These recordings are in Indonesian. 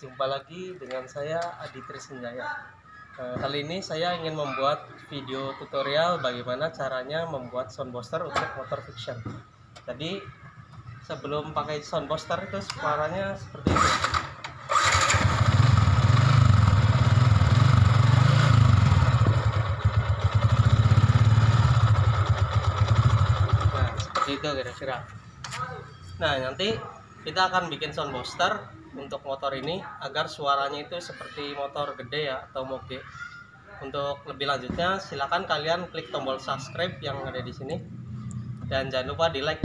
Jumpa lagi dengan saya Adi Trisenjaya. Kali ini saya ingin membuat video tutorial bagaimana caranya membuat sound booster untuk motor fiction. Jadi sebelum pakai sound booster itu suaranya seperti itu. Nah, seperti itu kira-kira. Nah, nanti kita akan bikin sound booster untuk motor ini agar suaranya itu seperti motor gede ya, atau moge. Untuk lebih lanjutnya silakan kalian klik tombol subscribe yang ada di sini dan jangan lupa di like.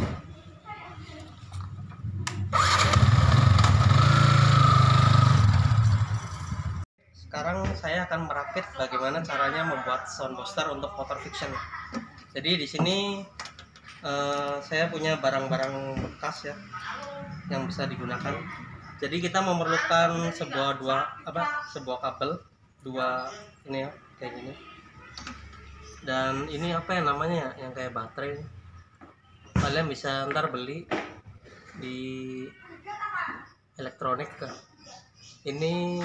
Sekarang saya akan merakit bagaimana caranya membuat sound booster untuk motor fiction. Jadi di sini saya punya barang-barang bekas ya yang bisa digunakan. Jadi kita memerlukan sebuah kabel dua ini ya, kayak gini. Dan ini apa ya namanya ya, yang kayak baterai. Kalian bisa ntar beli di elektronik kan. Ini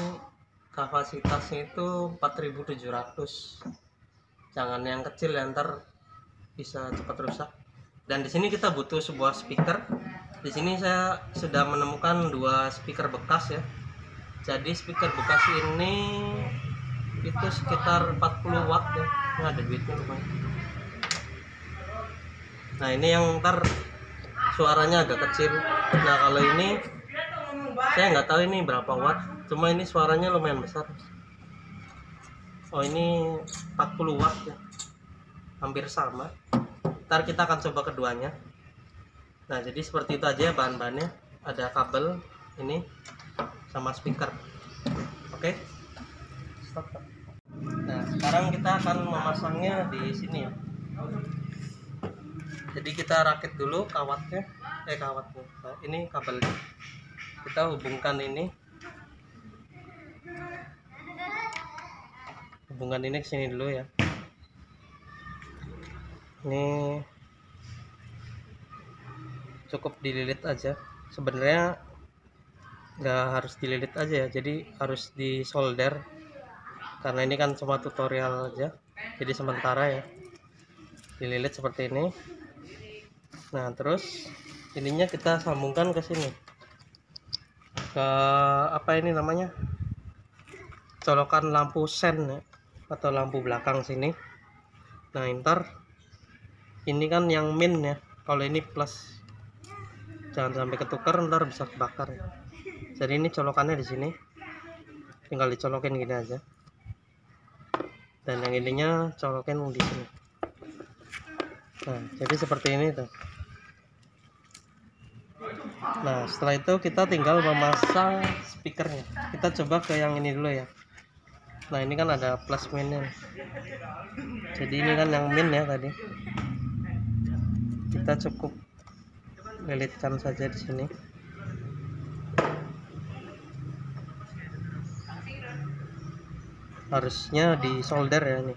kapasitasnya itu 4700. Jangan yang kecil ya, ntar bisa cepat rusak. Dan di sini kita butuh sebuah speaker. Di sini saya sudah menemukan dua speaker bekas ya. Jadi speaker bekas ini itu sekitar 40 watt ya. Ini ada duitnya lumayan. Nah, ini yang ntar suaranya agak kecil. Nah, kalau ini saya nggak tahu ini berapa watt. Cuma ini suaranya lumayan besar. Oh, ini 40 watt ya. Hampir sama. Ntar kita akan coba keduanya. Nah, jadi seperti itu aja bahan-bahannya. Ada kabel ini sama speaker. Oke. Stop. Nah, sekarang kita akan memasangnya di sini ya. Jadi kita rakit dulu kawatnya. Nah, ini kabelnya. Kita hubungkan ini. Hubungkan ini ke sini dulu ya. Ini cukup dililit aja. Sebenarnya nggak harus dililit aja ya, jadi harus disolder karena ini kan cuma tutorial aja, jadi sementara ya dililit seperti ini. Nah, terus ininya kita sambungkan ke sini, ke apa ini namanya, colokan lampu sen ya, atau lampu belakang sini. Nah, ntar ini kan yang min ya, kalau ini plus, jangan sampai ketukar ntar bisa kebakar ya. Jadi ini colokannya di sini, tinggal dicolokin gini aja, dan yang ininya colokin di sini. Nah, jadi seperti ini tuh. Nah, setelah itu kita tinggal memasang speakernya. Kita coba ke yang ini dulu ya. Nah, ini kan ada plus minnya. Jadi ini kan yang min ya tadi. Kita cukup lilitkan saja di sini. Harusnya di solder ya ini.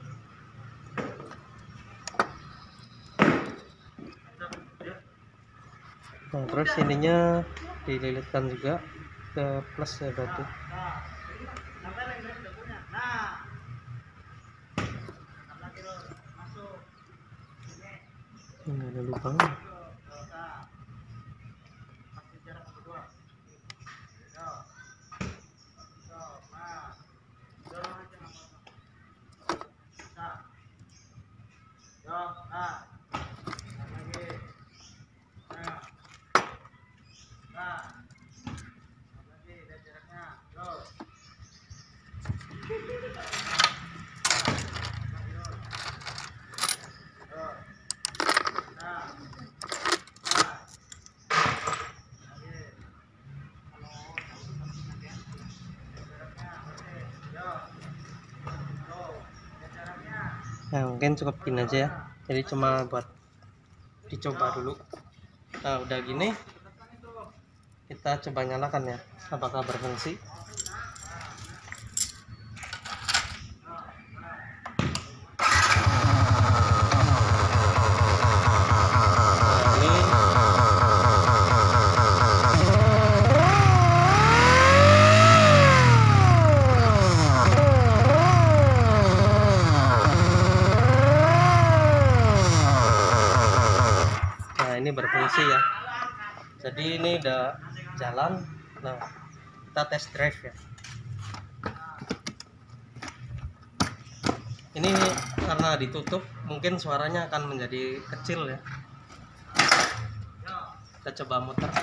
Nah, terus ininya dililitkan juga ke plus ya berarti. Ini ada lubangnya. Nah, mungkin cukup gini aja ya, jadi cuma buat dicoba dulu. Nah, udah gini kita coba nyalakan ya, apakah berfungsi. Ini berfungsi ya, jadi ini udah jalan. Nah, kita test drive ya. Ini karena ditutup mungkin suaranya akan menjadi kecil ya. Kita coba muter.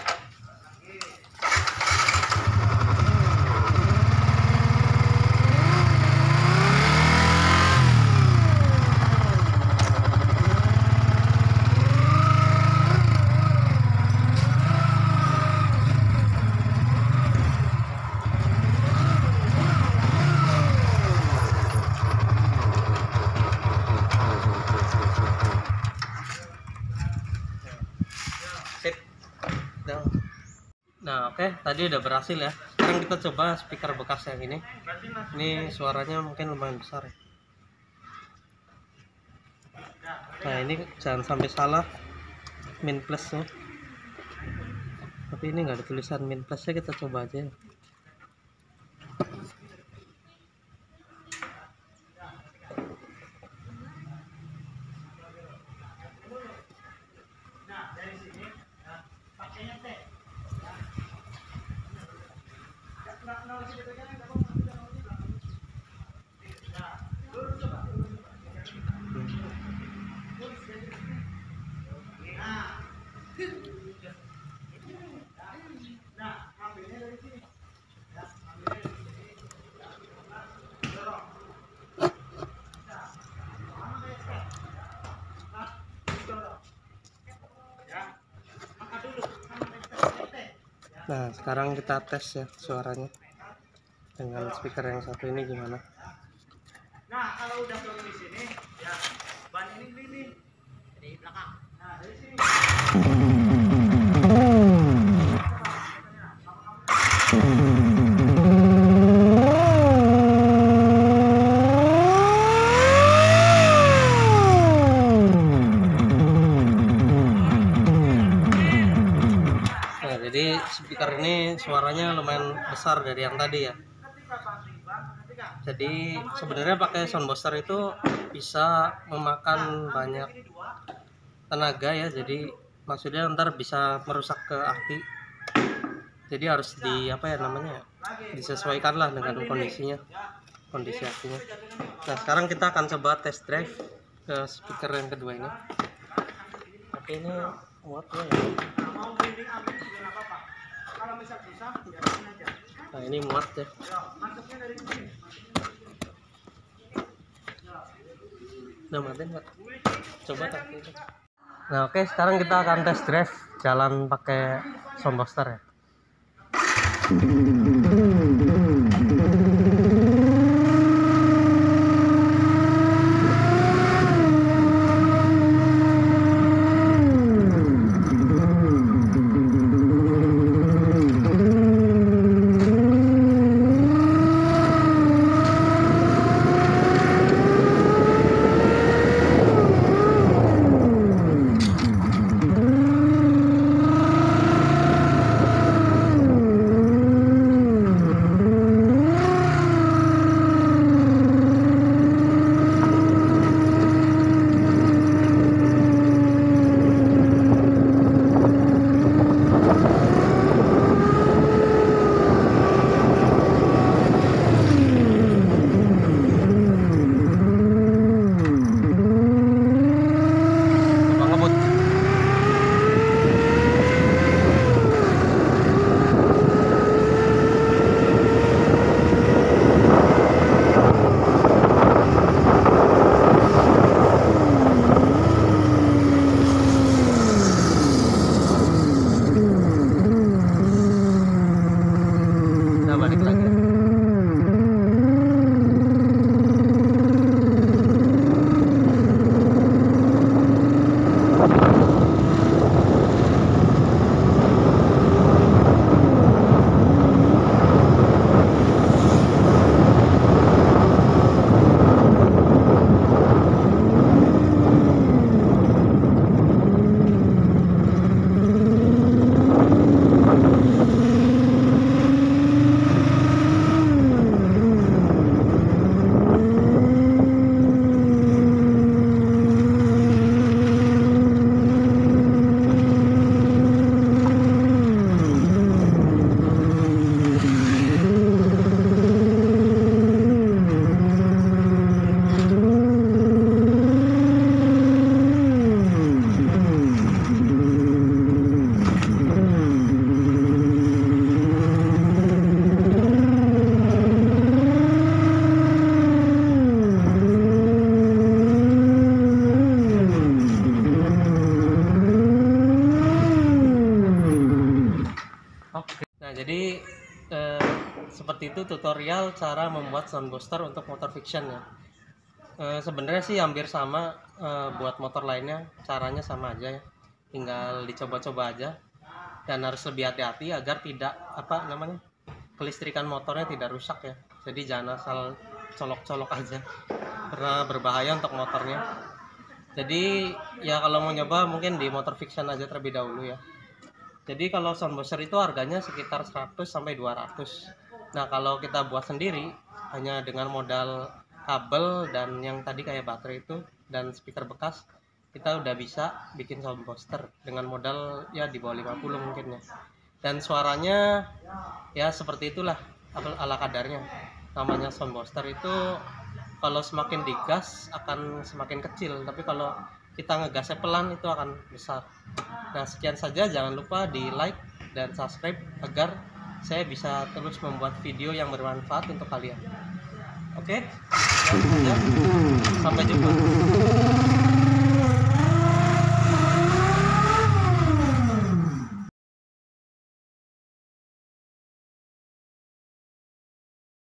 Sip. Nah, oke, tadi udah berhasil ya. Sekarang kita coba speaker bekas yang ini. Ini suaranya mungkin lumayan besar ya. Nah, ini jangan sampai salah min plus tuh. Tapi ini nggak ada tulisan min plusnya, kita coba aja ya. Nah, sekarang kita tes ya suaranya dengan speaker yang satu ini gimana. Nah, kalau udah belum di sini, ya ban ini di belakang. Nah, dari sini. Jadi speaker ini suaranya lumayan besar dari yang tadi ya. Jadi sebenarnya pakai soundbuster itu bisa memakan banyak tenaga ya. Jadi maksudnya ntar bisa merusak ke aki. Jadi harus disesuaikan lah dengan kondisi akinya. Nah, sekarang kita akan coba test drive ke speaker yang kedua ini. Tapi ini muatnya ya. Nah, ini muat ya. Udah matiin Pak, coba tak. Nah, oke, sekarang kita akan test drive jalan pakai soundbuster ya. seperti itu tutorial cara membuat sound booster untuk motor fiction ya. Sebenarnya sih hampir sama buat motor lainnya, caranya sama aja ya, tinggal dicoba-coba aja, dan harus lebih hati-hati agar tidak kelistrikan motornya tidak rusak ya. Jadi jangan asal colok-colok aja karena berbahaya untuk motornya. Jadi ya kalau mau nyoba mungkin di motor fiction aja terlebih dahulu ya. Jadi kalau sound booster itu harganya sekitar 100 sampai 200. Nah, kalau kita buat sendiri hanya dengan modal kabel dan yang tadi kayak baterai itu dan speaker bekas, kita udah bisa bikin sound booster dengan modal ya di bawah 50 mungkin ya. Dan suaranya ya seperti itulah ala kadarnya. Namanya sound booster itu kalau semakin digas akan semakin kecil, tapi kalau kita ngegasnya pelan itu akan besar. Nah, sekian saja, jangan lupa di like dan subscribe agar saya bisa terus membuat video yang bermanfaat untuk kalian. Oke, sekian saja. Sampai jumpa.